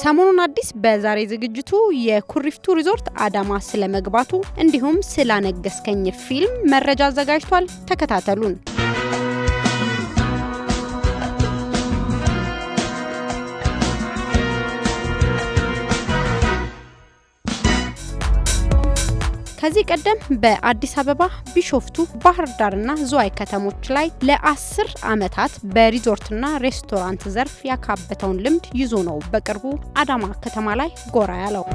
ሰሞኑን አዲስ በዛሬ ዝግጅቱ የኩሪፍቱ ሪዞርት አዳማ ስለመግባቱ እንዲሁም ስላነገስከኝ ፊልም መረጃ አዘጋጅቷል። ተከታተሉን። ከዚህ ቀደም በአዲስ አበባ ቢሾፍቱ ባህር ዳርና ዝዋይ ከተሞች ላይ ለ10 አመታት በሪዞርትና ሬስቶራንት ዘርፍ ያካበተውን ልምድ ይዞ ነው በቅርቡ አዳማ ከተማ ላይ ጎራ ያለው።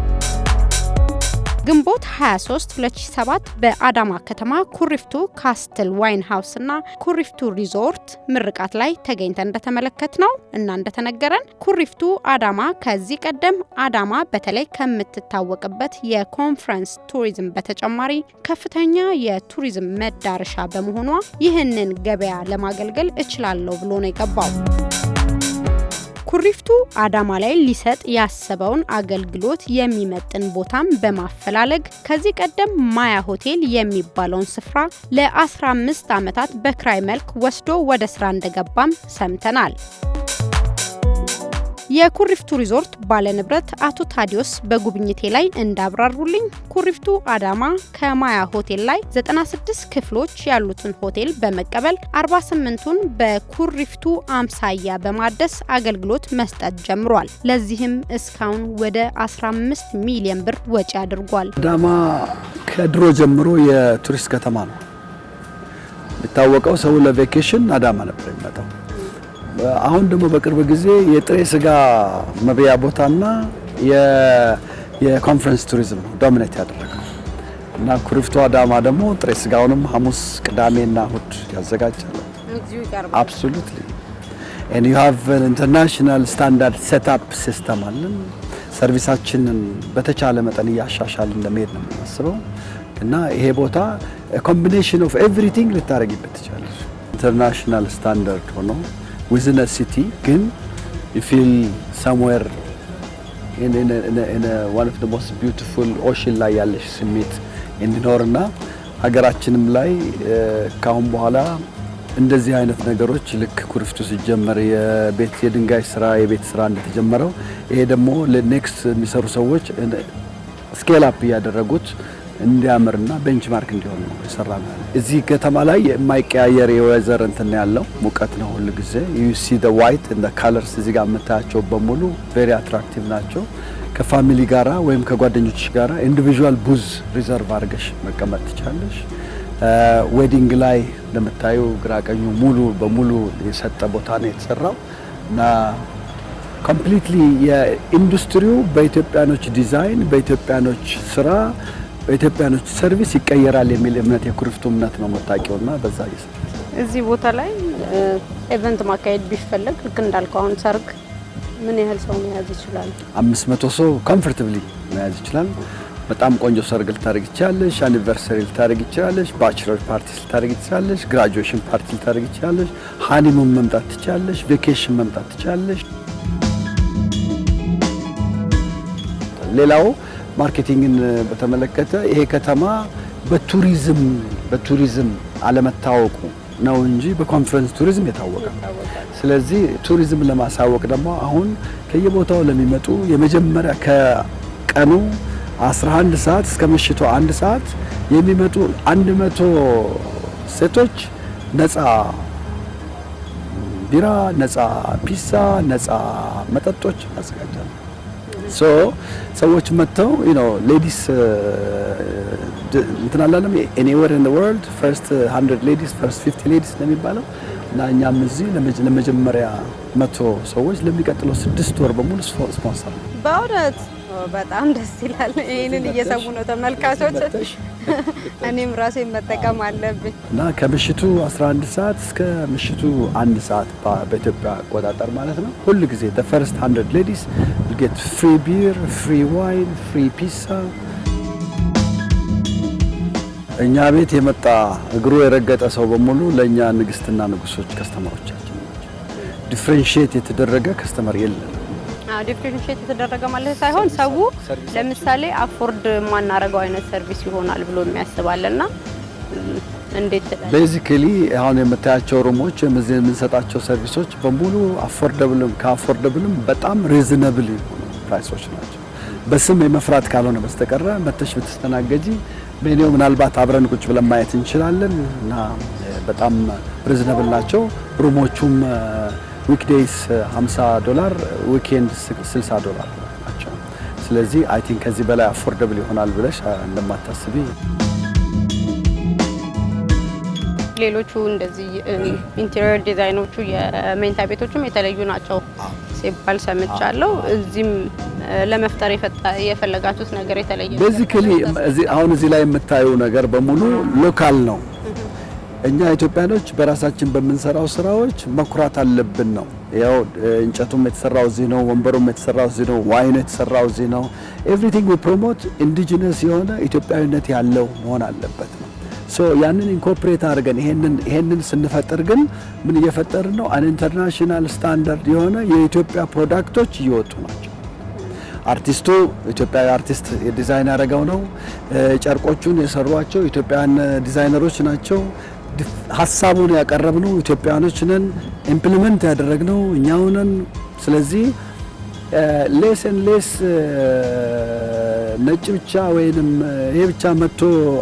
ግንቦት 23 2007 በአዳማ ከተማ ኩሪፍቱ ካስትል ዋይን ሃውስ እና ኩሪፍቱ ሪዞርት ምርቃት ላይ ተገኝተን እንደተመለከትነው እና እንደተነገረን ኩሪፍቱ አዳማ ከዚህ ቀደም አዳማ በተለይ ከምትታወቅበት የኮንፈረንስ ቱሪዝም በተጨማሪ ከፍተኛ የቱሪዝም መዳረሻ በመሆኗ ይህንን ገበያ ለማገልገል እችላለሁ ብሎ ነው የገባው። ኩሪፍቱ አዳማ ላይ ሊሰጥ ያሰበውን አገልግሎት የሚመጥን ቦታም በማፈላለግ ከዚህ ቀደም ማያ ሆቴል የሚባለውን ስፍራ ለ15 አመታት በክራይ መልክ ወስዶ ወደ ስራ እንደገባም ሰምተናል። የኩሪፍቱ ሪዞርት ባለንብረት አቶ ታዲዮስ በጉብኝቴ ላይ እንዳብራሩልኝ ኩሪፍቱ አዳማ ከማያ ሆቴል ላይ 96 ክፍሎች ያሉትን ሆቴል በመቀበል 48ቱን በኩሪፍቱ አምሳያ በማደስ አገልግሎት መስጠት ጀምሯል። ለዚህም እስካሁን ወደ 15 ሚሊዮን ብር ወጪ አድርጓል። አዳማ ከድሮ ጀምሮ የቱሪስት ከተማ ነው። የሚታወቀው ሰው ለቬኬሽን አዳማ ነበር የሚመጣው። አሁን ደግሞ በቅርብ ጊዜ የጥሬ ስጋ መብያ ቦታና የኮንፈረንስ ቱሪዝም ዶሚኔት ያደረገው እና ኩሪፍቱ አዳማ ደግሞ ጥሬ ስጋውንም ሐሙስ ቅዳሜና እሁድ ያዘጋጃል። Absolutely. And you have an international standard setup system አለን። ሰርቪሳችንን በተቻለ መጠን ያሻሻል እንደሚሄድ ነው የማስበው እና ይሄ ቦታ a combination of everything ልታረጊበት ትችላለሽ። international standard ሆኖ within a city, ግን you feel somewhere in one of the most beautiful ocean ላይ ያለሽ ስሜት እንዲኖርና ሀገራችንም ላይ ካሁን በኋላ እንደዚህ አይነት ነገሮች ልክ ኩሪፍቱ ሲጀመር የድንጋይ ስራ የቤት ስራ እንደተጀመረው ይሄ ደግሞ ለኔክስት የሚሰሩ ሰዎች ስኬል አፕ ያደረጉት እንዲያምርና ቤንችማርክ እንዲሆን ነው የሰራነው። እዚህ ከተማ ላይ የማይቀያየር የወዘር እንትን ያለው ሙቀት ነው ሁሉ ጊዜ። you see the white and the colors እዚህ ጋር መታያቸው በሙሉ very attractive ናቸው። ከፋሚሊ ጋራ ወይም ከጓደኞች ጋራ ኢንዲቪጁዋል ቡዝ ሪዘርቭ አድርገሽ መቀመጥ ትችላለሽ። ዌዲንግ ላይ ለምታዩ ግራቀኙ ሙሉ በሙሉ የሰጠ ቦታ ነው የተሰራው እና completely የኢንዱስትሪው በኢትዮጵያኖች ዲዛይን በኢትዮጵያኖች ስራ በኢትዮጵያኖች ሰርቪስ ይቀየራል የሚል እምነት የኩሪፍቱ እምነት ነው መታቂውና በዛ ይሰጥ። እዚህ ቦታ ላይ ኢቨንት ማካሄድ ቢፈልግ ልክ እንዳልከው አሁን ሰርግ ምን ያህል ሰው መያዝ ይችላል? 500 ሰው ኮምፎርታብሊ መያዝ ይችላል። በጣም ቆንጆ ሰርግ ልታደርግ ይችላልሽ፣ አኒቨርሰሪ ልታደርግ ይችላልሽ፣ ባችለር ፓርቲ ልታደርግ ይችላልሽ፣ ግራጁዌሽን ፓርቲ ልታደርግ ይችላልሽ፣ ሃኒሙን መምጣት ትችላለሽ፣ ቬኬሽን መምጣት ትችላለሽ። ሌላው ማርኬቲንግን በተመለከተ ይሄ ከተማ በቱሪዝም አለመታወቁ ነው እንጂ በኮንፈረንስ ቱሪዝም የታወቀ። ስለዚህ ቱሪዝም ለማሳወቅ ደግሞ አሁን ከየቦታው ለሚመጡ የመጀመሪያ ከቀኑ 11 ሰዓት እስከ ምሽቱ 1 ሰዓት የሚመጡ 100 ሴቶች ነፃ ቢራ፣ ነፃ ፒዛ፣ ነፃ መጠጦች አዘጋጃለሁ። ሰዎች መጥተው ladies እንትን አላለም anywhere in the world first 100 ladies first 50 ladies ለሚባለው እና እኛም እዚህ ለመጀመሪያ 100 ሰዎች ለሚቀጥለው 6 ወር በሙሉ ስፖንሰር ነው። በእውነት በጣም ደስ ይላል። ይሄንን እየሰሙ ነው ተመልካቾች። እኔም ራሴ መጠቀም አለብኝ እና ከምሽቱ 11 ሰዓት እስከ ምሽቱ 1 ሰዓት በኢትዮጵያ አቆጣጠር ማለት ነው ሁሉ ጊዜ the first 100 ladies will get free beer, free wine, free pizza. እኛ ቤት የመጣ እግሩ የረገጠ ሰው በሙሉ ለኛ ንግስትና ንጉሶች ከስተመሮቻችን ናቸው። ዲፍረንሺየት የተደረገ ከስተመር የለም። ዲፍረንሺየት የተደረገ ማለት ሳይሆን ሰው ለምሳሌ አፎርድ ማናረጋው አይነት ሰርቪስ ይሆናል ብሎ የሚያስባልና እንዴት ቤዚካሊ አሁን የምታያቸው ሩሞች የምንሰጣቸው ሰርቪሶች በሙሉ አፎርደብልም ከአፎርደብልም በጣም ሪዝነብል ፕራይሶች ናቸው። በስም የመፍራት ካልሆነ በስተቀር መተሽ ብትስተናገጂ ሜኒው ምናልባት አብረን ቁጭ ብለን ማየት እንችላለን እና በጣም ሪዝነብል ናቸው። ሩሞቹም ዊክዴይስ $50 ዊኬንድ $60 ናቸው። ስለዚህ አይ ቲንክ ከዚህ በላይ አፎርደብል ይሆናል ብለሽ እንደማታስቢ። ሌሎቹ እንደዚህ ኢንቴሪየር ዲዛይኖቹ የመኝታ ቤቶቹም የተለዩ ናቸው ሲባል ሰምቻለሁ። እዚህም ለመፍጠር የፈለጋችሁት ነገር የተለየ ነው? ቤዚካሊ አሁን እዚህ ላይ የምታዩ ነገር በሙሉ ሎካል ነው። እኛ ኢትዮጵያኖች በራሳችን በምንሰራው ስራዎች መኩራት አለብን ነው። ያው እንጨቱም የተሰራው እዚህ ነው፣ ወንበሩም የተሰራው እዚህ ነው፣ ዋይኑ የተሰራው እዚህ ነው። ኤቭሪቲንግ ዊ ፕሮሞት ኢንዲጂነስ የሆነ ኢትዮጵያዊነት ያለው መሆን አለበት ነው። ሶ ያንን ኢንኮርፖሬት አድርገን ይሄንን ስንፈጥር ግን ምን እየፈጠርን ነው? አን ኢንተርናሽናል ስታንዳርድ የሆነ የኢትዮጵያ ፕሮዳክቶች እየወጡ ናቸው። አርቲስቱ ኢትዮጵያዊ አርቲስት ዲዛይን ያደረገው ነው። ጨርቆቹን የሰሯቸው ኢትዮጵያውያን ዲዛይነሮች ናቸው። ሀሳቡን ያቀረብነው ኢትዮጵያኖች ነን። ኢምፕሊመንት ያደረግነው እኛው ነን። ስለዚህ ሌስ ነጭ ብቻ ወይንም ይሄ ብቻ መጥቶ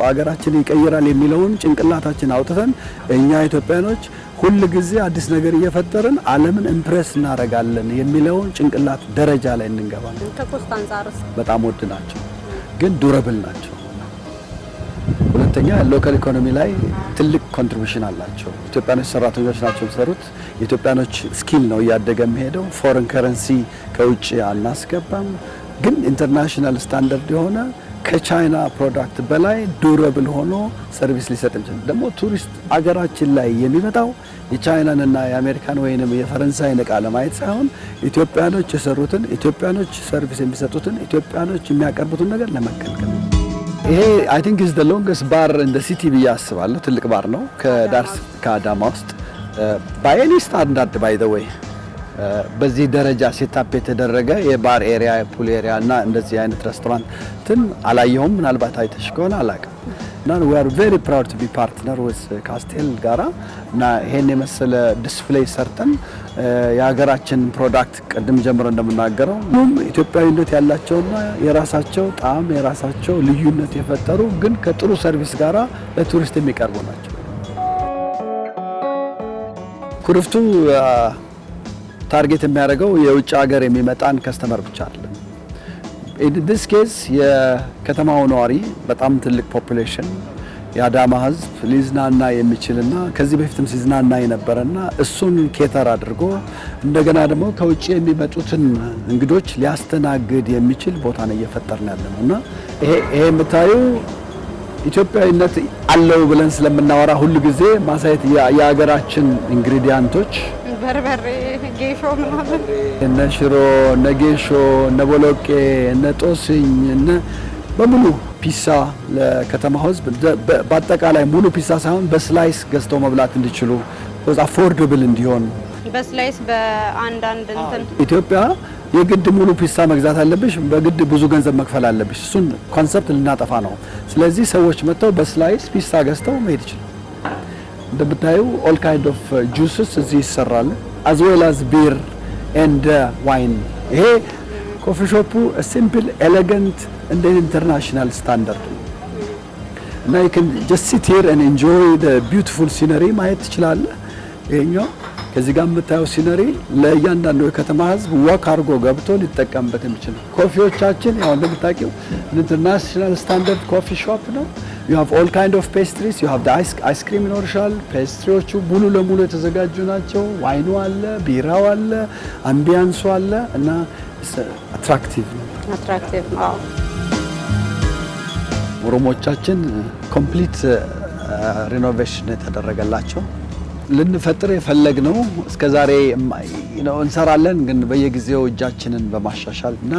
አገራችን ይቀይራል የሚለውን ጭንቅላታችን አውጥተን እኛ ኢትዮጵያኖች ሁል ጊዜ አዲስ ነገር እየፈጠርን ዓለምን ኢምፕሬስ እናደርጋለን የሚለውን ጭንቅላት ደረጃ ላይ እንገባለን። ከኮስት አንፃርስ በጣም ውድ ናቸው፣ ግን ዱረብል ናቸው። ሁለተኛ ሎካል ኢኮኖሚ ላይ ትልቅ ኮንትሪቢዩሽን አላቸው። ኢትዮጵያኖች ሰራተኞች ናቸው የሚሰሩት። የኢትዮጵያኖች ስኪል ነው እያደገ የሚሄደው። ፎሬን ከረንሲ ከውጭ አናስገባም፣ ግን ኢንተርናሽናል ስታንዳርድ የሆነ ከቻይና ፕሮዳክት በላይ ዱረብል ሆኖ ሰርቪስ ሊሰጥ ይችላል። ደግሞ ቱሪስት አገራችን ላይ የሚመጣው የቻይናንና የአሜሪካን ወይንም የፈረንሳይን ዕቃ ለማየት ሳይሆን ኢትዮጵያኖች የሰሩትን፣ ኢትዮጵያኖች ሰርቪስ የሚሰጡትን፣ ኢትዮጵያኖች የሚያቀርቡትን ነገር ለመገልገል። ይሄ አይ ቲንክ ኢዝ ዘ ሎንገስት ባር ኢን ዘ ሲቲ ብዬ አስባለሁ። ትልቅ ባር ነው ከአዳማ ውስጥ ባይ ኤኒ ስታንዳርድ ባይ ዘ ዌይ በዚህ ደረጃ ሴታፕ የተደረገ የባር ኤሪያ የፑል ኤሪያ እና እንደዚህ አይነት ሬስቶራንትን አላየሁም። ምናልባት አይተሽ ከሆነ አላውቅም። እና we are very proud to be partner with ካስቴል ጋራ እና ይሄን የመሰለ ዲስፕሌይ ሰርተን የሀገራችን ፕሮዳክት ቀደም ጀምሮ እንደምናገረው ኢትዮጵያዊነት ያላቸውና የራሳቸው ጣዕም የራሳቸው ልዩነት የፈጠሩ ግን ከጥሩ ሰርቪስ ጋራ ለቱሪስት የሚቀርቡ ናቸው። ኩሪፍቱ ታርጌት የሚያደርገው የውጭ ሀገር የሚመጣን ከስተመር ብቻ አይደለም። in this case የከተማው ነዋሪ በጣም ትልቅ ፖፑሌሽን የአዳማ ህዝብ ሊዝናና የሚችልና ከዚህ በፊትም ሲዝናና የነበረና እሱን ኬተር አድርጎ እንደገና ደግሞ ከውጭ የሚመጡትን እንግዶች ሊያስተናግድ የሚችል ቦታ ነው እየፈጠርን ያለነውና ይሄ የምታዩ ኢትዮጵያዊነት አለው ብለን ስለምናወራ ሁሉ ጊዜ ማሳየት የሀገራችን ኢንግሪዲያንቶች በርበሬ፣ ጌሾ ምናምን እነ ሽሮ፣ እነ ጌሾ፣ እነ ቦሎቄ፣ እነ ጦስኝ እነ በሙሉ ፒሳ ለከተማ ህዝብ በአጠቃላይ ሙሉ ፒሳ ሳይሆን በስላይስ ገዝተው መብላት እንዲችሉ አፎርደብል እንዲሆን በስላይስ በአንዳንድ እንትን ኢትዮጵያ የግድ ሙሉ ፒሳ መግዛት አለብሽ፣ በግድ ብዙ ገንዘብ መክፈል አለብሽ። እሱን ኮንሰፕት ልናጠፋ ነው። ስለዚህ ሰዎች መጥተው በስላይስ ፒሳ ገዝተው መሄድ ይችላል። እንደምታዩ ኦል ካይንድ ኦፍ ጁስስ እዚህ ይሰራሉ as well as beer and wine። ይሄ ኮፊ ሾፑ ሲምፕል ኤሌጋንት እንደ ኢንተርናሽናል ስታንዳርድ ነው እና you can just sit here and enjoy the beautiful scenery ማየት ትችላለህ። ይሄኛው ከዚህ ጋር የምታየው ሲነሪ ለእያንዳንዱ የከተማ ህዝብ ወክ አድርጎ ገብቶ ሊጠቀምበት የሚችል ኮፊዎቻችን ያው እንደምታውቂው ኢንተርናሽናል ስታንዳርድ ኮፊ ሾፕ ነው። you have all kind of pastries, you have the ice cream ይኖርሻል። ፔስትሪዎቹ ሙሉ ለሙሉ የተዘጋጁ ናቸው። ዋይኑ አለ፣ ቢራው አለ፣ አምቢያንሱ አለ እና አትራክቲቭ ነው። ሩሞቻችን ኮምፕሊት ሪኖቬሽን የተደረገላቸው ልንፈጥር የፈለግነው እስከዛሬ እንሰራለን፣ ግን በየጊዜው እጃችንን በማሻሻል እና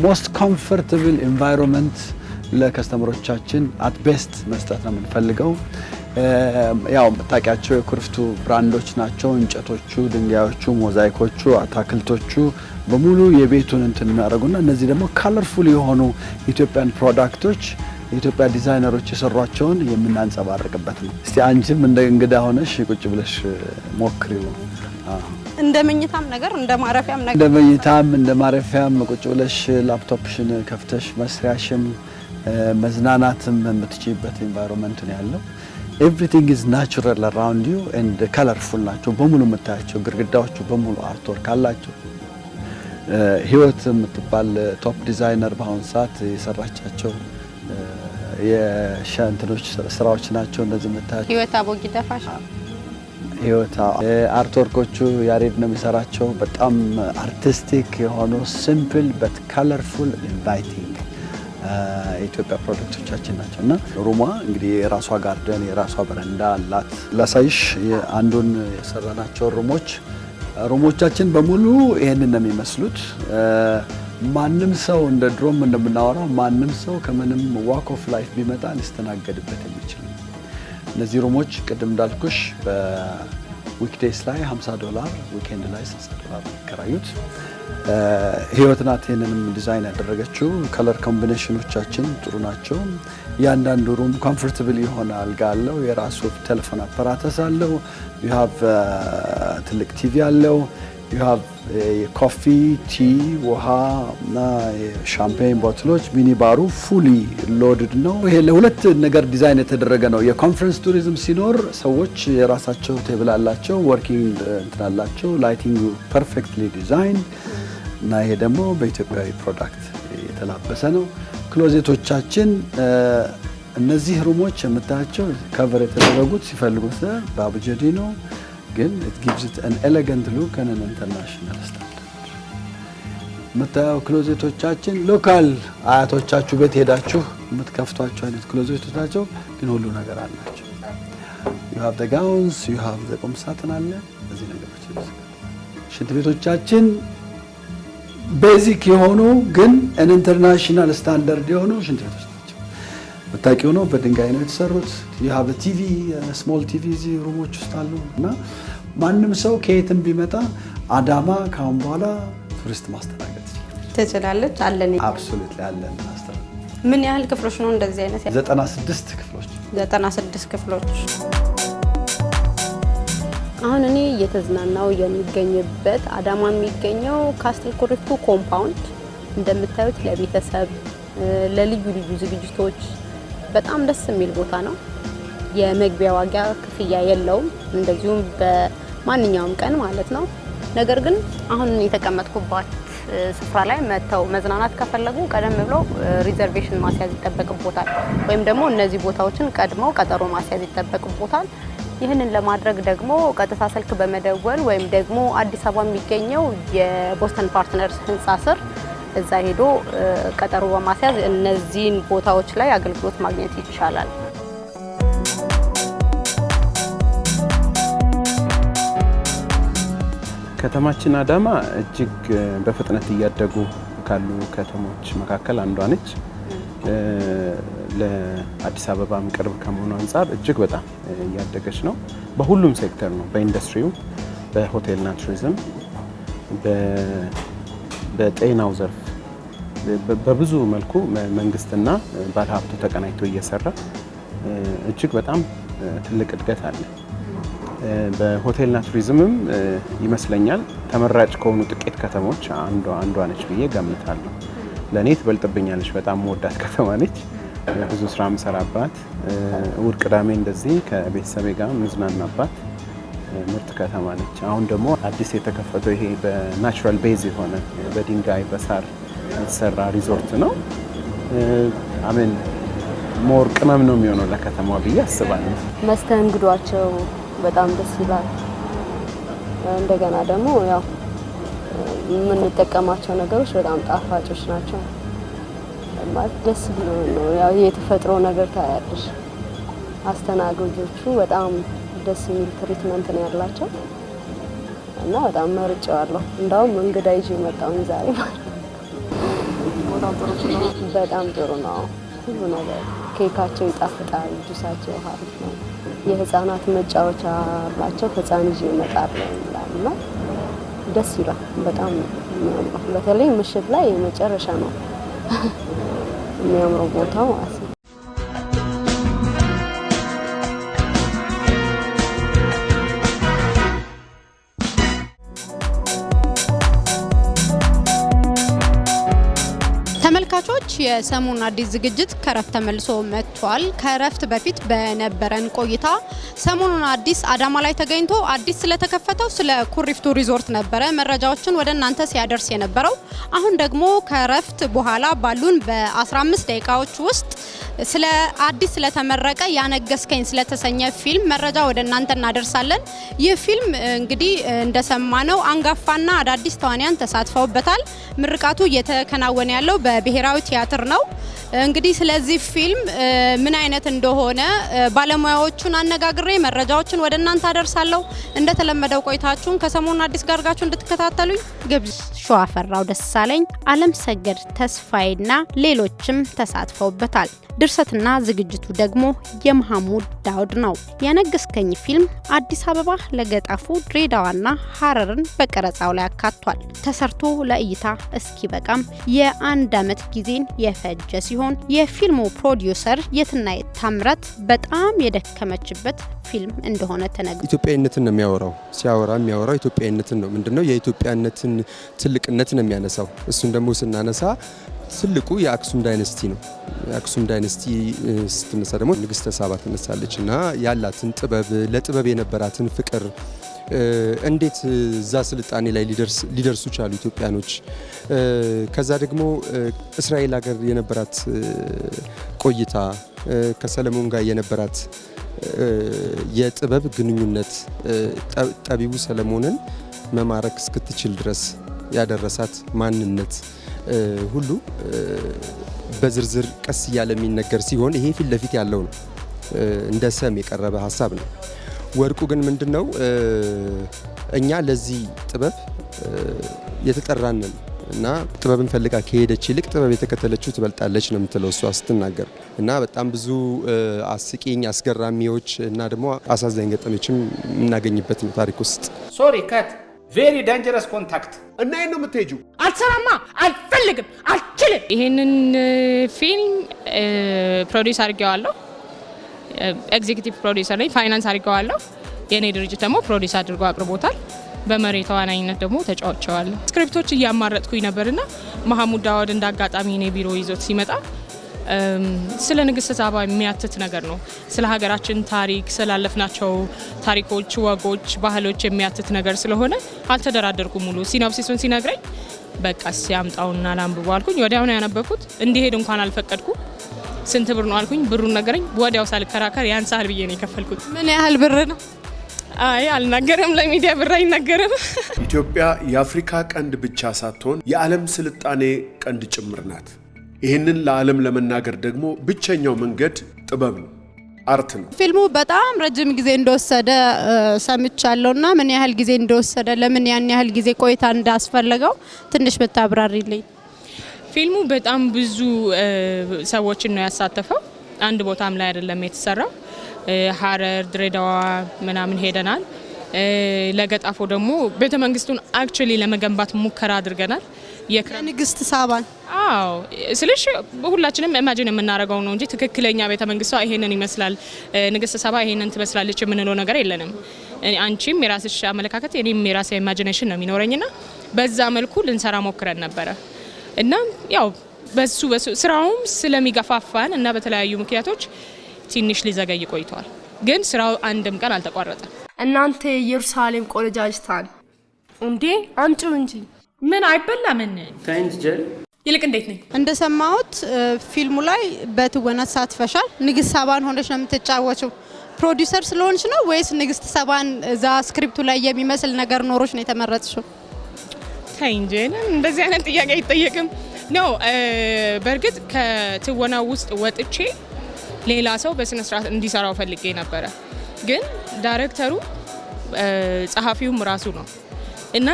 ሞስት ኮምፎርታብል ኤንቫይሮንመንት ለከስተመሮቻችን አት ቤስት መስጠት ነው የምንፈልገው። ያው የምታውቂያቸው የኩሪፍቱ ብራንዶች ናቸው። እንጨቶቹ፣ ድንጋዮቹ፣ ሞዛይኮቹ፣ አታክልቶቹ በሙሉ የቤቱን እንትን የሚያደርጉና እነዚህ ደግሞ ካለርፉል የሆኑ ኢትዮጵያን ፕሮዳክቶች የኢትዮጵያ ዲዛይነሮች የሰሯቸውን የምናንጸባርቅበት ነው። እስቲ አንቺም እንደ እንግዳ ሆነሽ ቁጭ ብለሽ ሞክሪው። እንደመኝታም ነገር እንደማረፊያም ነገር እንደመኝታም እንደማረፊያም ቁጭ ብለሽ ላፕቶፕሽን ከፍተሽ መስሪያሽም መዝናናትም የምትችይበት ኢንቫይሮንመንት ነው ያለው everything is natural around you and colorful ናቸው በሙሉ የምታያቸው ግድግዳዎቹ በሙሉ አርትወርክ አላቸው ህይወት የምትባል ቶፕ ዲዛይነር በአሁን ሰዓት የሰራቻቸው የሻንትኖች ስራዎች ናቸው እንደዚህ የምታያቸው ህይወት አቦጊዳ ፋሽን ህይወት አርትወርኮቹ ያሬድ ነው የሚሰራቸው በጣም አርቲስቲክ የሆኑ ሲምፕል በት colorful inviting የኢትዮጵያ ፕሮዳክቶቻችን ናቸውና ሩሟ እንግዲህ የራሷ ጋርደን የራሷ በረንዳ አላት ላሳይሽ አንዱን የሰራናቸው ሩሞቻችን በሙሉ ይሄንን ነው የሚመስሉት ማንንም ሰው እንደ ድሮም እንደምናወራው ማንንም ሰው ከመንም ዋክ ኦፍ ላይፍ ቢመጣ ሊስተናገድበት የሚችል እነዚህ ሩሞች ቅድም እንዳልኩሽ በዊክዴይስ ላይ $50 ዊኬንድ ላይ $60 ይከራዩት ህይወት ናት ይሄንንም ዲዛይን ያደረገችው ከለር ኮምቢኔሽኖቻችን ጥሩ ናቸው ያንዳንዱ ሩም ኮምፎርታብል የሆነ አልጋ አለው የራሱ ቴሌፎን አፓራተስ አለው you have ትልቅ ቲቪ አለው you have ኮፊ ቲ ውሃ እና ሻምፔን ቦትሎች ሚኒ ባሩ ፉሊ ሎድድ ነው ይሄ ለሁለት ነገር ዲዛይን የተደረገ ነው የኮንፈረንስ ቱሪዝም ሲኖር ሰዎች የራሳቸው ቴብል አላቸው ወርኪንግ እንትን አላቸው ላይቲንግ ፐርፌክትሊ ዲዛይን እና ይሄ ደግሞ በኢትዮጵያዊ ፕሮዳክት የተላበሰ ነው ክሎዜቶቻችን እነዚህ ሩሞች የምታያቸው ከቨር የተደረጉት ሲፈልጉት በአቡጀዲ ነው ግን it gives it an elegant look and an international standard የምታየው ክሎዜቶቻችን ሎካል አያቶቻችሁ ቤት ሄዳችሁ የምትከፍቷቸው አይነት ክሎዜቶች ናቸው ግን ሁሉ ነገር አላቸው you have the gowns you have the ቁም ሳጥን አለ እዚህ ነገሮች ሽንት ቤቶቻችን ቤዚክ የሆኑ ግን an international standard የሆኑ ሽንት ቤቶች ናቸው በታቂው ነው በድንጋይ ነው የተሰሩት you have a TV small TV እዚህ ሩሞች ውስጥ አሉ እና ማንንም ሰው ከየትም ቢመጣ አዳማ ካሁን በኋላ ቱሪስት ማስተናገድ ትችላለች አለን absolutely አለን ማስተናገድ ምን ያህል ክፍሎች ነው እንደዚህ አይነት 96 ክፍሎች አሁን እኔ እየተዝናናው የሚገኝበት አዳማ የሚገኘው ካስትል ኩሪፍቱ ኮምፓውንድ እንደምታዩት ለቤተሰብ ለልዩ ልዩ ዝግጅቶች በጣም ደስ የሚል ቦታ ነው የመግቢያ ዋጋ ክፍያ የለውም እንደዚሁም በማንኛውም ቀን ማለት ነው ነገር ግን አሁን የተቀመጥኩባት ስፍራ ላይ መተው መዝናናት ከፈለጉ ቀደም ብለው ሪዘርቬሽን ማስያዝ ይጠበቅቦታል ወይም ደግሞ እነዚህ ቦታዎችን ቀድመው ቀጠሮ ማስያዝ ይጠበቅቦታል ይህንን ለማድረግ ደግሞ ቀጥታ ስልክ በመደወል ወይም ደግሞ አዲስ አበባ የሚገኘው የቦስተን ፓርትነርስ ህንጻ ስር እዛ ሄዶ ቀጠሮ በማስያዝ እነዚህን ቦታዎች ላይ አገልግሎት ማግኘት ይቻላል ከተማችን አዳማ እጅግ በፍጥነት እያደጉ ካሉ ከተሞች መካከል አንዷ ነች ለአዲስ አበባም ቅርብ ከመሆኑ አንፃር እጅግ በጣም እያደገች ነው በሁሉም ሴክተር ነው በኢንዱስትሪው በሆቴልና ቱሪዝም በጤናው ዘርፍ በብዙ መልኩ መንግስትና ባለሀብቱ ተቀናይቶ እየሰራ እጅግ በጣም ትልቅ እድገት አለ በሆቴልና ቱሪዝምም ይመስለኛል ተመራጭ ከሆኑ ጥቂት ከተሞች አንዷ ነች ብዬ ገምታለሁ ለኔ ትበልጥብኛለች በጣም ወዳት ከተማ ነች ብዙ ስራ መሰራባት እሁድ ቅዳሜ እንደዚህ ከቤተሰቤ ጋር ምዝናናባት ምርጥ ከተማ ነች አሁን ደግሞ አዲስ የተከፈተው ይሄ በናቹራል ቤዝ የሆነ በድንጋይ በሳር የተሰራ ሪዞርት ነው አሜን ሞር ቅመም ነው የሚሆነው ለከተማዋ ብዬ አስባለሁ መስተንግዷቸው በጣም ደስ ይላል እንደገና ደግሞ ያው የምንጠቀማቸው ነገሮች በጣም ጣፋጮች ናቸው ማለት ደስ ብሎ ነው ያው የተፈጥሮ ነገር ታያለሽ አስተናጋጆቹ በጣም ደስ የሚል ትሪትመንት ነው ያላቸው እና በጣም መርጫዋለሁ እንዳውም እንግዳ ይዤ መጣሁ ዛሬ በጣም ጥሩ ነው ሁሉ ነገር ኬካቸው ይጣፍጣል ጁሳቸው አሪፍ ነው የህፃናት መጫወቻ አላቸው ህፃን ይዤ እመጣለሁ እና ደስ ይላል በጣም በተለይ ምሽት ላይ የመጨረሻ ነው የሚያምረው ቦታው ማለት ነው የሰሞን አዲስ ዝግጅት ከረፍት ተመልሶ መጥቷል። ከረፍት በፊት በነበረን ቆይታ ሰሞኑን አዲስ አዳማ ላይ ተገኝቶ አዲስ ስለተከፈተው ስለ ኩሪፍቱ ሪዞርት ነበረ መረጃዎችን ወደ እናንተ ሲያደርስ የነበረው። አሁን ደግሞ ከረፍት በኋላ ባሉን በ15 ደቂቃዎች ውስጥ ስለ አዲስ ስለተመረቀ ያነገስከኝ ስለተሰኘ ፊልም መረጃ ወደ እናንተ እናደርሳለን። ይህ ፊልም እንግዲህ እንደሰማነው አንጋፋና አዳዲስ ተዋንያን ተሳትፈውበታል። ምርቃቱ እየተከናወነ ያለው በብሔራዊ ቲያትር ነው። እንግዲህ ስለዚህ ፊልም ምን አይነት እንደሆነ ባለሙያዎቹን አነጋግሬ መረጃዎችን ወደ እናንተ አደርሳለሁ። እንደተለመደው ቆይታችሁን ከሰሞኑ አዲስ ጋር አድርጋችሁ እንድትከታተሉኝ ግብጽ ሸዋፈራው ደሳለኝ፣ አለም ሰገድ ተስፋይና ሌሎችም ተሳትፈውበታል። ድርሰትና ዝግጅቱ ደግሞ የመሐሙድ ዳውድ ነው። ያነገስከኝ ፊልም አዲስ አበባ፣ ለገጣፉ፣ ድሬዳዋና ሐረርን በቀረጻው ላይ አካቷል። ተሰርቶ ለእይታ እስኪበቃም የ1 ዓመት ጊዜን የፈጀ ሲሆን የፊልሙ ፕሮዲዩሰር የትናየት ታምራት በጣም የደከመችበት ፊልም እንደሆነ ተነግሯል። ኢትዮጵያዊነትን ነው የሚያወራው። የሚያወራው ኢትዮጵያዊነትን ነው። ምንድነው የኢትዮጵያነትን ትልቅነት ነው የሚያነሳው። እሱን ደግሞ ስናነሳ ትልቁ የአክሱም ዳይነስቲ ነው። የአክሱም ዳይነስቲ ስትነሳ ደግሞ ንግስተ ሳባ ትነሳለች እና ያላትን ጥበብ፣ ለጥበብ የነበራትን ፍቅር እንዴት እዛ ስልጣኔ ላይ ሊደርሱ ቻሉ ኢትዮጵያኖች። ከዛ ደግሞ እስራኤል ሀገር የነበራት ቆይታ፣ ከሰለሞን ጋር የነበራት የጥበብ ግንኙነት፣ ጠቢቡ ሰለሞንን መማረክ እስክትችል ድረስ ያደረሳት ማንነት ሁሉ በዝርዝር ቀስ እያለ የሚነገር ሲሆን ይሄ ፊት ለፊት ያለው ነው። እንደ ሰም የቀረበ ሀሳብ ነው። ወርቁ ግን ምንድነው እኛ ለዚህ ጥበብ የተጠራንን እና ጥበብን ፈልጋ ከሄደች ይልቅ ጥበብ የተከተለችው ትበልጣለች ነው የምትለው እሷ ስትናገር። እና በጣም ብዙ አስቂኝ አስገራሚዎች እና ደግሞ አሳዛኝ ገጠመኞችም የምናገኝበት ነው ታሪክ ውስጥ። ሶሪ ካት ቬሪ ዳንጀረስ ኮንታክት እና ይሄን ነው የምትሄጂው? አልሰራማ፣ አልፈልግም፣ አልችልም። ይሄንን ፊልም ፕሮዲዩስ አድርጌዋለሁ። ኤግዚኪዩቲቭ ፕሮዲዩሰር ነኝ። ፋይናንስ አድርጌዋለሁ። የኔ ድርጅት ደግሞ ፕሮዲዩስ አድርጎ አቅርቦታል። በመሪ ተዋናኝነት ደግሞ ተጫውቼዋለሁ። ስክሪፕቶች እያማረጥኩኝ ነበርና መሐሙድ ዳውድ እንዳጋጣሚ እኔ ቢሮ ይዞት ሲመጣ ስለ ንግስተ ሳባ የሚያትት ነገር ነው። ስለ ሀገራችን ታሪክ፣ ስላለፍናቸው ታሪኮች፣ ወጎች፣ ባህሎች የሚያትት ነገር ስለሆነ አልተደራደርኩም። ሙሉ ሲኖፕሲሱን ሲነግረኝ በቃ ሲያምጣውና ላንብበው አልኩኝ። ወዲያው ነው ያነበብኩት። እንዲሄድ እንኳን አልፈቀድኩም። ስንት ብር ነው አልኩኝ። ብሩን ነገረኝ። ወዲያው ሳልከራከር ያንሳል ብዬ ነው የከፈልኩት። ምን ያህል ብር ነው? አይ አልናገርም፣ ለሚዲያ ብር አይናገርም። ኢትዮጵያ የአፍሪካ ቀንድ ብቻ ሳትሆን የዓለም ስልጣኔ ቀንድ ጭምር ናት። ይህንን ለዓለም ለመናገር ደግሞ ብቸኛው መንገድ ጥበብ ነው፣ አርት ነው። ፊልሙ በጣም ረጅም ጊዜ እንደወሰደ ሰምቻለሁና ምን ያህል ጊዜ እንደወሰደ፣ ለምን ያን ያህል ጊዜ ቆይታ እንዳስፈልገው ትንሽ ብታብራሪልኝ። ፊልሙ በጣም ብዙ ሰዎችን ነው ያሳተፈው። አንድ ቦታም ላይ አይደለም የተሰራው። ሐረር፣ ድሬዳዋ ምናምን ሄደናል። ለገጣፎ ደግሞ ቤተመንግስቱን አክቹሊ ለመገንባት ሙከራ አድርገናል። የንግስት ሳባን ስለሽ ሁላችንም ኢማጂን የምናደርገው ነው እንጂ ትክክለኛ ቤተመንግስቷ ይሄንን ይመስላል፣ ንግስት ሳባ ይሄንን ትመስላለች የምንለው ነገር የለንም። አንቺም የራስሽ አመለካከት፣ እኔም የራሴ ኢማጂኔሽን ነው የሚኖረኝና በዛ መልኩ ልንሰራ ሞክረን ነበረ እና ያው በሱ ስራውም ስለሚገፋፋን እና በተለያዩ ምክንያቶች ትንሽ ሊዘገይ ቆይቷል። ግን ስራው አንድም ቀን አልተቋረጠም። እናንተ የኢየሩሳሌም ቆነጃጅታን እንዴ አንቺ እንጂ ምን አይበላም ታንጅል ይልቅ እንዴት ነኝ? እንደሰማሁት ፊልሙ ላይ በትወና ተሳትፈሻል። ንግስት ሳባን ሆነሽ ነው የምትጫወቹው። ፕሮዲዩሰር ስለሆንሽ ነው ወይስ ንግስት ሳባን እዛ ስክሪፕቱ ላይ የሚመስል ነገር ኖሮሽ ነው የተመረጥሽው? ታንጅል እንደዚህ አይነት ጥያቄ አይጠየቅም ነው። በእርግጥ ከትወናው ውስጥ ወጥቼ ሌላ ሰው በስነ ስርዓት እንዲሰራው ፈልጌ ነበረ። ግን ዳይሬክተሩ ጸሐፊውም ራሱ ነው እና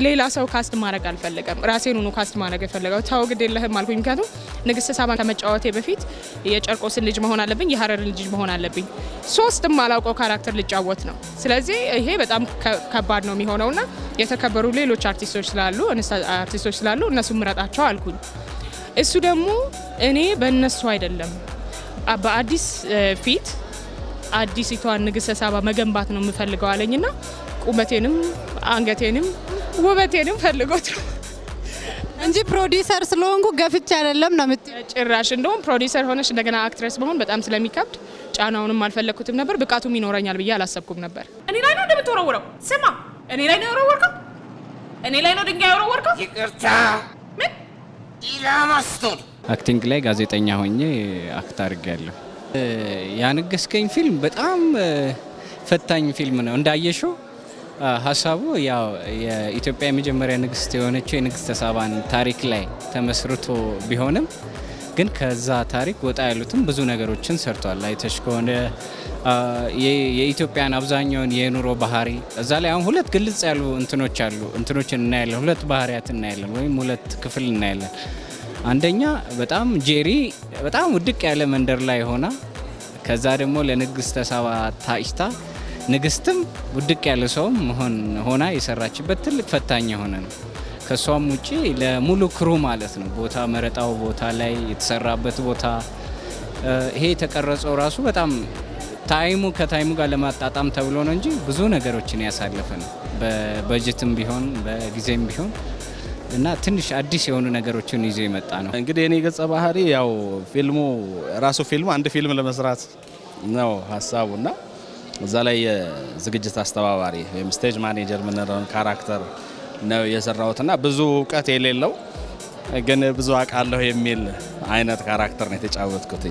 ሌላ ሰው ካስት ማድረግ አልፈለገም። ራሴን ሆኖ ካስት ማድረግ የፈለገው። ታው ግድ የለህም አልኩኝ። ምክንያቱም ንግስት ሳባን ከመጫወቴ በፊት የጨርቆስን ልጅ መሆን አለብኝ፣ የሐረርን ልጅ መሆን አለብኝ። ሶስትም አላውቀው ካራክተር ልጫወት ነው። ስለዚህ ይሄ በጣም ከባድ ነው የሚሆነውና የተከበሩ ሌሎች አርቲስቶች ስላሉ እነሱ ምረጣቸው አልኩኝ። እሱ ደግሞ እኔ በእነሱ አይደለም በአዲስ ፊት አዲሲቷን ንግስተ ሳባ መገንባት ነው የምፈልገው አለኝና ቁመቴንም አንገቴንም ውበቴንም ፈልጎት ነው እንጂ ፕሮዲዩሰር ስለሆንኩ ገፍቼ አይደለም ነው የምትይው? ጭራሽ እንደውም ፕሮዲዩሰር ሆነሽ እንደገና አክትረስ መሆን በጣም ስለሚከብድ ጫናውንም አልፈለኩትም ነበር። ብቃቱም ይኖረኛል ብዬ አላሰብኩም ነበር። እኔ ላይ ነው እንደምትወረውረው? ስማ፣ እኔ ላይ ነው የወረወርከው? እኔ ላይ ነው ድንጋይ የወረወርከው? ይቅርታ። ምን ኢላማስቶን አክቲንግ ላይ ጋዜጠኛ ሆኜ አክት አድርጌያለሁ። ያነገስከኝ ፊልም በጣም ፈታኝ ፊልም ነው። እንዳየሽው ሀሳቡ ያው የኢትዮጵያ የመጀመሪያ ንግስት የሆነችው የንግስተ ሳባን ታሪክ ላይ ተመስርቶ ቢሆንም ግን ከዛ ታሪክ ወጣ ያሉትም ብዙ ነገሮችን ሰርቷል። አይተሽ ከሆነ የኢትዮጵያን አብዛኛውን የኑሮ ባህሪ እዛ ላይ አሁን ሁለት ግልጽ ያሉ እንትኖችን እናያለን። ሁለት ባህሪያት እናያለን ወይም ሁለት ክፍል እናያለን። አንደኛ በጣም ጄሪ በጣም ውድቅ ያለ መንደር ላይ ሆና ከዛ ደግሞ ለንግስተ ሳባ ታጭታ ንግስትም ውድቅ ያለ ሰውም ሆና የሰራችበት ትልቅ ፈታኝ የሆነ ነው። ከሷም ውጪ ለሙሉ ክሩ ማለት ነው ቦታ መረጣው ቦታ ላይ የተሰራበት ቦታ ይሄ የተቀረጸው ራሱ በጣም ከታይሙ ጋር ለማጣጣም ተብሎ ነው እንጂ ብዙ ነገሮችን ያሳለፈ ነው። በበጀትም ቢሆን በጊዜም ቢሆን እና ትንሽ አዲስ የሆኑ ነገሮችን ይዞ የመጣ ነው። እንግዲህ እኔ ገጸ ባህሪ ያው ፊልሙ አንድ ፊልም ለመስራት ነው ሀሳቡና እዛ ላይ የዝግጅት አስተባባሪ ወይም ስቴጅ ማኔጀር ምንለውን ካራክተር ነው የሰራሁትና ብዙ እውቀት የሌለው ግን ብዙ አውቃለሁ የሚል አይነት ካራክተር ነው የተጫወትኩት።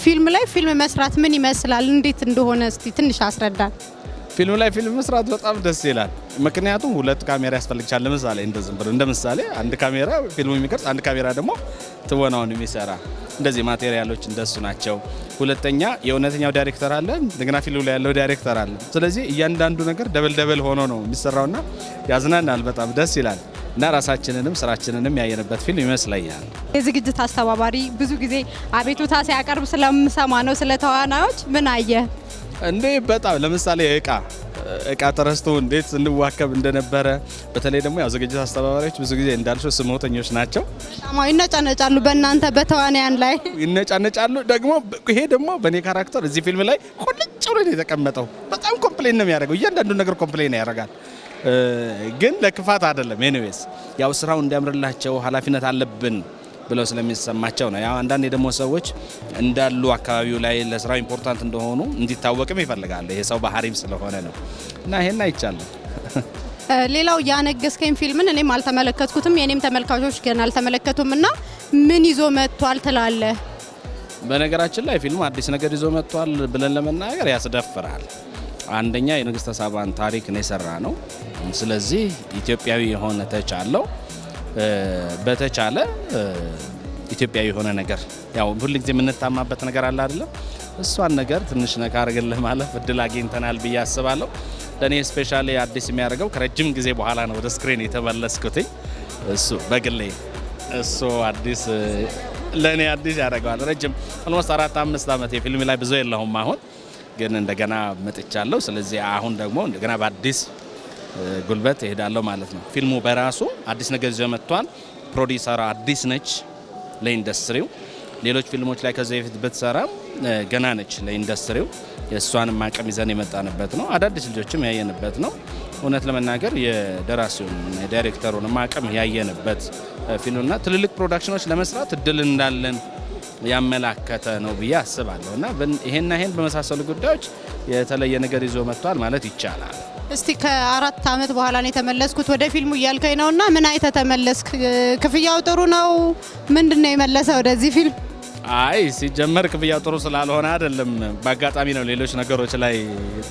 ፊልም ላይ ፊልም መስራት ምን ይመስላል? እንዴት እንደሆነ እስቲ ትንሽ አስረዳን። ፊልም ላይ ፊልም መስራት በጣም ደስ ይላል። ምክንያቱም ሁለት ካሜራ ያስፈልጋል። ለምሳሌ እንደ ምሳሌ አንድ ካሜራ ፊልሙ የሚቀርጽ፣ አንድ ካሜራ ደግሞ ትወናውን የሚሰራ እንደዚህ ማቴሪያሎች እንደሱ ናቸው። ሁለተኛ የእውነተኛው ዳይሬክተር አለ፣ እንደገና ፊልሙ ላይ ያለው ዳይሬክተር አለ። ስለዚህ እያንዳንዱ ነገር ደብል ሆኖ ነው የሚሰራውና ያዝናናል፣ በጣም ደስ ይላል እና ራሳችንንም ስራችንንም ያየንበት ፊልም ይመስለኛል። የዝግጅት አስተባባሪ ብዙ ጊዜ አቤቱታ ሲያቀርብ ስለምሰማ ነው። ስለ ተዋናዮች ምን አየ እንዴ? በጣም ለምሳሌ እቃ ተረስቶ እንዴት ስንዋከብ እንደነበረ። በተለይ ደግሞ ያው ዝግጅት አስተባባሪዎች ብዙ ጊዜ እንዳልሽው ስሞተኞች ናቸው። በጣም ይነጫነጫሉ፣ በእናንተ በተዋናያን ላይ ይነጫነጫሉ። ይሄ ደግሞ በእኔ ካራክተር እዚህ ፊልም ላይ ቁልጭ ብሎ ነው የተቀመጠው። በጣም ኮምፕሌን ነው የሚያደርገው፣ እያንዳንዱ ነገር ኮምፕሌን ያደርጋል። ግን ለክፋት አይደለም። ኤኒዌይስ ያው ስራው እንዲያምርላቸው ኃላፊነት አለብን ብለው ስለሚሰማቸው ነው። ያው አንዳንዴ ደግሞ ሰዎች እንዳሉ አካባቢው ላይ ለስራው ኢምፖርታንት እንደሆኑ እንዲታወቅም ይፈልጋል። ይሄ ሰው ባህሪም ስለሆነ ነው እና ይሄን አይቻለሁ። ሌላው ያነገስከኝ ፊልምን እኔም አልተመለከትኩትም፣ የኔም ተመልካቾች ገና አልተመለከቱም እና ምን ይዞ መጥቷል ትላለህ? በነገራችን ላይ ፊልሙ አዲስ ነገር ይዞ መጥቷል ብለን ለመናገር ያስደፍራል። አንደኛ የንግስተ ሳባን ታሪክ ነው የሰራ ነው። ስለዚህ ኢትዮጵያዊ የሆነ ተች አለው። በተቻለ ኢትዮጵያዊ የሆነ ነገር ያው ሁሉ ጊዜ የምንታማበት ነገር አለ አይደለም? እሷን ነገር ትንሽ ነካ አድርገን ማለፍ እድል አግኝተናል ብዬ አስባለሁ። ለኔ ስፔሻሊ አዲስ የሚያደርገው ከረጅም ጊዜ በኋላ ነው ወደ ስክሪን የተመለስኩት። እሱ በግሌ አዲስ ለኔ አዲስ ያደርገዋል። ረጅም ኦልሞስት 4-5 ዓመት የፊልም ላይ ብዙ የለሁም። አሁን ግን እንደገና መጥቻለሁ። ስለዚህ አሁን ደግሞ እንደገና በአዲስ ጉልበት እሄዳለሁ ማለት ነው። ፊልሙ በራሱ አዲስ ነገር ይዞ መጥቷል። ፕሮዲውሰር አዲስ ነች ለኢንዱስትሪው። ሌሎች ፊልሞች ላይ ከዚህ በፊት ብትሰራ ገና ነች ለኢንዱስትሪው። የእሷንም አቅም ይዘን የመጣንበት ነው። አዳዲስ ልጆችም ያየንበት ነው። እውነት ለመናገር የደራሲውን የዳይሬክተሩንም አቅም ያየንበት ፊልምና ትልልቅ ፕሮዳክሽኖች ለመስራት እድል እንዳለን ያመላከተ ነው ብዬ አስባለሁ እና ይሄን በመሳሰሉ ጉዳዮች የተለየ ነገር ይዞ መጥቷል ማለት ይቻላል። እስቲ ከ4 ዓመት በኋላ ነው የተመለስኩት ወደ ፊልሙ እያልከኝ ነውና ምን አይተህ ተመለስክ? ክፍያው ጥሩ ነው? ምንድነው የመለሰ ወደዚህ ፊልም? አይ ሲጀመር ክፍያው ጥሩ ስላልሆነ አይደለም፣ በአጋጣሚ ነው ሌሎች ነገሮች ላይ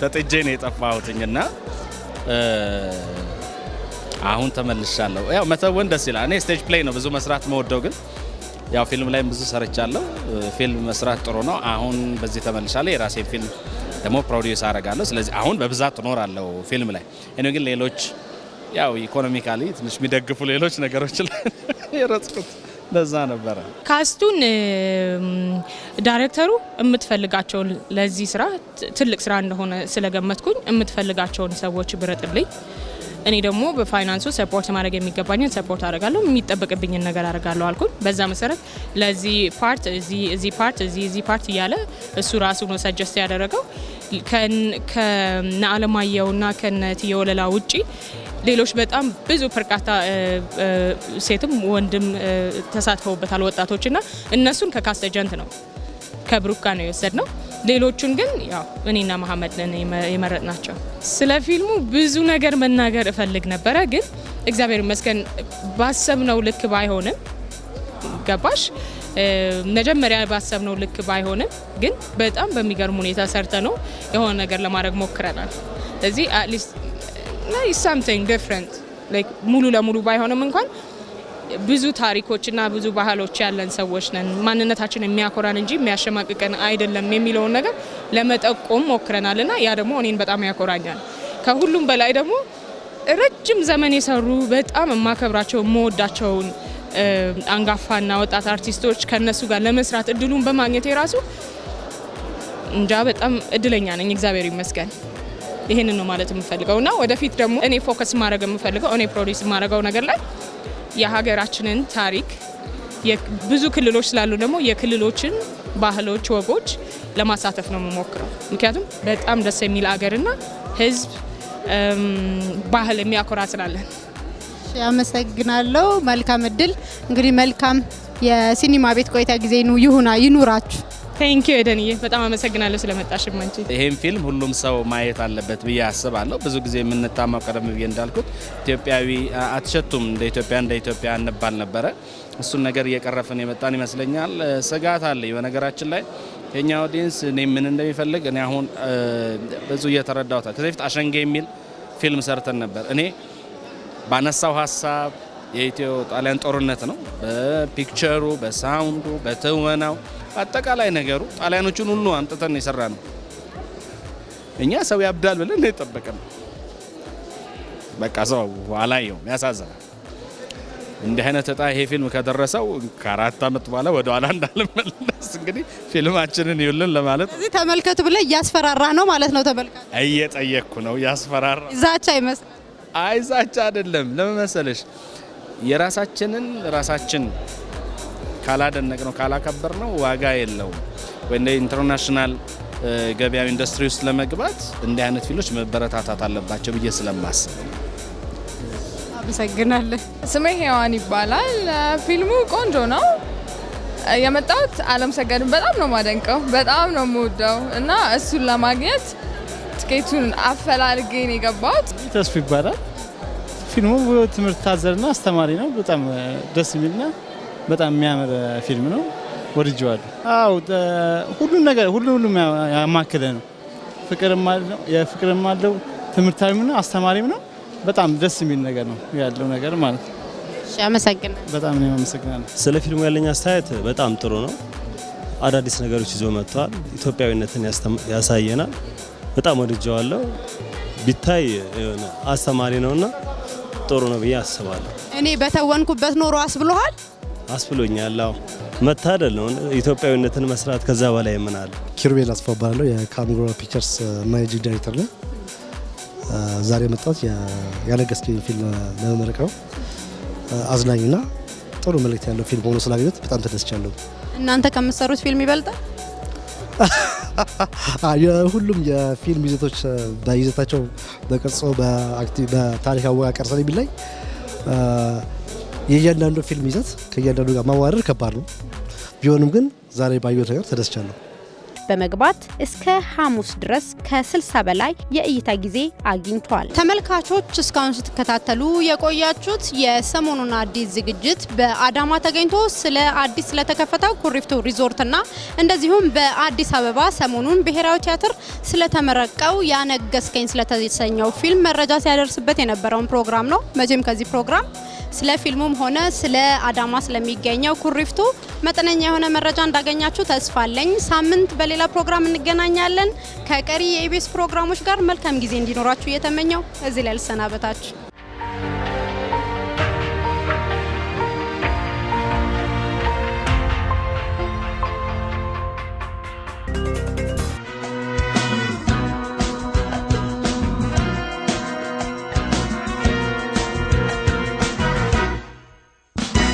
ተጥጄ ነው የጠፋሁትኝና አሁን ተመልሻለሁ። ያው መተወን ደስ ይላል። እኔ ስቴጅ ፕሌይ ነው ብዙ መስራት መወደው፣ ግን ያው ፊልም ላይ ብዙ ሰርቻለሁ። ፊልም መስራት ጥሩ ነው። አሁን በዚህ ተመልሻለሁ። የራሴ ፊልም ደግሞ ፕሮዲዩስ አደርጋለሁ። ስለዚህ አሁን በብዛት እኖራለሁ ፊልም ላይ። እኔ ግን ሌሎች ያው ኢኮኖሚካሊ ትንሽ የሚደግፉ ሌሎች ነገሮች ላይ የረጽኩት ለዛ ነበረ። ካስቱን ዳይሬክተሩ የምትፈልጋቸውን ለዚህ ስራ ትልቅ ስራ እንደሆነ ስለገመትኩኝ የምትፈልጋቸውን ሰዎች ብረጥልኝ፣ እኔ ደግሞ በፋይናንሱ ሰፖርት ማድረግ የሚገባኝን ሰፖርት አደርጋለሁ፣ የሚጠበቅብኝን ነገር አደርጋለሁ አልኩኝ። በዛ መሰረት ለዚህ ፓርት እዚህ ፓርት እዚህ ፓርት እያለ እሱ ራሱ ነው ሰጀስት ያደረገው። ከነ አለማየሁና ከነ ትየወለላ ውጪ ሌሎች በጣም ብዙ በርካታ ሴትም ወንድም ተሳትፈውበታል ወጣቶችና እነሱን ከካስት ኤጀንት ነው ከብሩክ ጋር ነው የወሰድነው። ሌሎቹን ግን ያው እኔና መሐመድ ነን የመረጥናቸው። ስለ ፊልሙ ብዙ ነገር መናገር እፈልግ ነበረ፣ ግን እግዚአብሔር ይመስገን ባሰብነው ልክ ባይሆንም ገባሽ መጀመሪያ ባሰብነው ልክ ባይሆንም ግን በጣም በሚገርም ሁኔታ ሰርተ ነው የሆነ ነገር ለማድረግ ሞክረናል። ስለዚህ at least is something different like ሙሉ ለሙሉ ባይሆንም እንኳን ብዙ ታሪኮችና ብዙ ባህሎች ያለን ሰዎች ነን። ማንነታችን የሚያኮራን እንጂ የሚያሸማቅቀን አይደለም የሚለው ነገር ለመጠቆም ሞክረናልና ያ ደግሞ እኔን በጣም ያኮራኛል። ከሁሉም በላይ ደግሞ ረጅም ዘመን የሰሩ በጣም የማከብራቸው የምወዳቸውን አንጋፋና ወጣት አርቲስቶች ከነሱ ጋር ለመስራት እድሉን በማግኘት የራሱ እንጃ በጣም እድለኛ ነኝ። እግዚአብሔር ይመስገን። ይሄንን ነው ማለት የምፈልገውና ወደፊት ደግሞ እኔ ፎከስ ማድረግ የምፈልገው እኔ ፕሮዲዩስ ማድረገው ነገር ላይ የሀገራችንን ታሪክ ብዙ ክልሎች ስላሉ ደግሞ የክልሎችን ባህሎች፣ ወጎች ለማሳተፍ ነው የምሞክረው። ምክንያቱም በጣም ደስ የሚል አገርና ህዝብ ባህል የሚያኮራ ስላለን። አመሰግናለሁ። መልካም እድል። እንግዲህ መልካም የሲኒማ ቤት ቆይታ ጊዜ ይኑራችሁ። ቴንክ ዩ ኤደንዬ፣ በጣም አመሰግናለሁ ስለመጣሽ። ማንቺ ይሄን ፊልም ሁሉም ሰው ማየት አለበት ብዬ አስባለሁ። ብዙ ጊዜ የምንታማው ቀደም ብዬ እንዳልኩት ኢትዮጵያዊ አትሸቱም እንደ ኢትዮጵያ እንባል ነበረ። እሱን ነገር እየቀረፍን የመጣን ይመስለኛል። ስጋት አለኝ በነገራችን ላይ የኛ ኦዲየንስ እኔ ምን እንደሚፈልግ እኔ አሁን ብዙ እየተረዳሁት ከዚህ በፊት አሸንጌ የሚል ፊልም ሰርተን ነበር። እኔ ባነሳው ሀሳብ የኢትዮ ጣሊያን ጦርነት ነው። በፒክቸሩ፣ በሳውንዱ፣ በትወናው አጠቃላይ ነገሩ ጣሊያኖቹን ሁሉ አምጥተን የሰራ ነው። እኛ ሰው ያብዳል ብለን ነው የጠበቅነው። በቃ ሰው አላየው ያሳዝናል። እንዲህ አይነት እጣ ይሄ ፊልም ከደረሰው ከ4 አመት በኋላ ወደ ኋላ እንዳልመለስ እንግዲህ ፊልማችንን ይውልን ለማለት እዚህ ተመልከቱ ብለ ያስፈራራ ነው ማለት ነው። ተመልከቱ እየጠየቅኩ ነው። ያስፈራራ ዛቻ አይመስል አይዛቻ አይደለም። ለምን መሰለሽ ራሳችን ካላደነቅ ነው ካላከበር ነው ዋጋ የለውም። ወንደ ኢንተርናሽናል ገበያው ኢንዱስትሪ ውስጥ ለመግባት እንዲህ አይነት ፊልሞች መበረታታት አለባቸው ብዬ ስለማስብ። አመሰግናለሁ። ስሜ ሄዋን ይባላል። ፊልሙ ቆንጆ ነው። የመጣሁት አለም ሰገድን በጣም ነው ማደንቀው፣ በጣም ነው የምወደው እና እሱን ለማግኘት ትኬቱን አፈላልጌ ነው የገባሁት። ተስፋ ይባላል። ፊልሙ ትምህርት ታዘልና አስተማሪ ነው። በጣም ደስ የሚልና በጣም የሚያምር ፊልም ነው። ወድጄዋለሁ። አዎ ሁሉም ነገር ሁሉም ያማከለ ነው። ፍቅርም አለው ትምህርታዊም ነው አስተማሪም ነው። በጣም ደስ የሚል ነገር ነው ያለው ነገር ማለት ነው። እሺ አመሰግናለሁ። በጣም ነው አመሰግናለሁ። ስለ ፊልሙ ያለኝ አስተያየት በጣም ጥሩ ነው። አዳዲስ ነገሮች ይዞ መጥቷል። ኢትዮጵያዊነትን ያሳየናል። በጣም ወድጄዋለሁ። ቢታይ የሆነ አስተማሪ ነውና ጥሩ ነው ብዬ አስባለሁ። እኔ በተወንኩበት ኖሮ አስብሎሃል? አስብሎኛል። አዎ መታደል ነው ኢትዮጵያዊነትን መስራት። ከዛ በላይ ምን አለ? ኪሩቤል አስፋው እባላለሁ። የካሚጎራ ፒክቸርስ ማኔጂንግ ዳይሬክተር ነኝ። ዛሬ የመጣሁት ያለገስኪን ፊልም ለመመረቅ ነው። አዝናኝና ጥሩ መልእክት ያለው ፊልም ሆኖ ስላገኘሁት በጣም ተደስቻለሁ። እናንተ ከምትሰሩት ፊልም ይበልጣል? የሁሉም የፊልም ይዘቶች በይዘታቸው በቅርጾ በታሪክ አወቃቀር ስለሚለይ የእያንዳንዱ ፊልም ይዘት ከእያንዳንዱ ጋር ማዋረድ ከባድ ነው። ቢሆንም ግን ዛሬ ባየሁት ነገር ተደስቻለሁ። በመግባት እስከ ሐሙስ ድረስ ከ60 በላይ የእይታ ጊዜ አግኝቷል። ተመልካቾች እስካሁን ስትከታተሉ የቆያችሁት የሰሞኑን አዲስ ዝግጅት በአዳማ ተገኝቶ ስለ አዲስ ስለተከፈተው ኩሪፍቱ ሪዞርትና እንደዚሁም በአዲስ አበባ ሰሞኑን ብሔራዊ ቲያትር ስለተመረቀው ያነገስከኝ ስለተሰኘው ፊልም መረጃ ሲያደርስበት የነበረውን ፕሮግራም ነው። መቼም ከዚህ ፕሮግራም ስለ ፊልሙም ሆነ ስለ አዳማ ስለሚገኘው ኩሪፍቱ መጠነኛ የሆነ መረጃ እንዳገኛችሁ ተስፋ አለኝ። ሳምንት በሌላ ፕሮግራም እንገናኛለን። ከቀሪ የኢቢኤስ ፕሮግራሞች ጋር መልካም ጊዜ እንዲኖራችሁ እየተመኘው እዚህ ላይ ልሰናበታችሁ።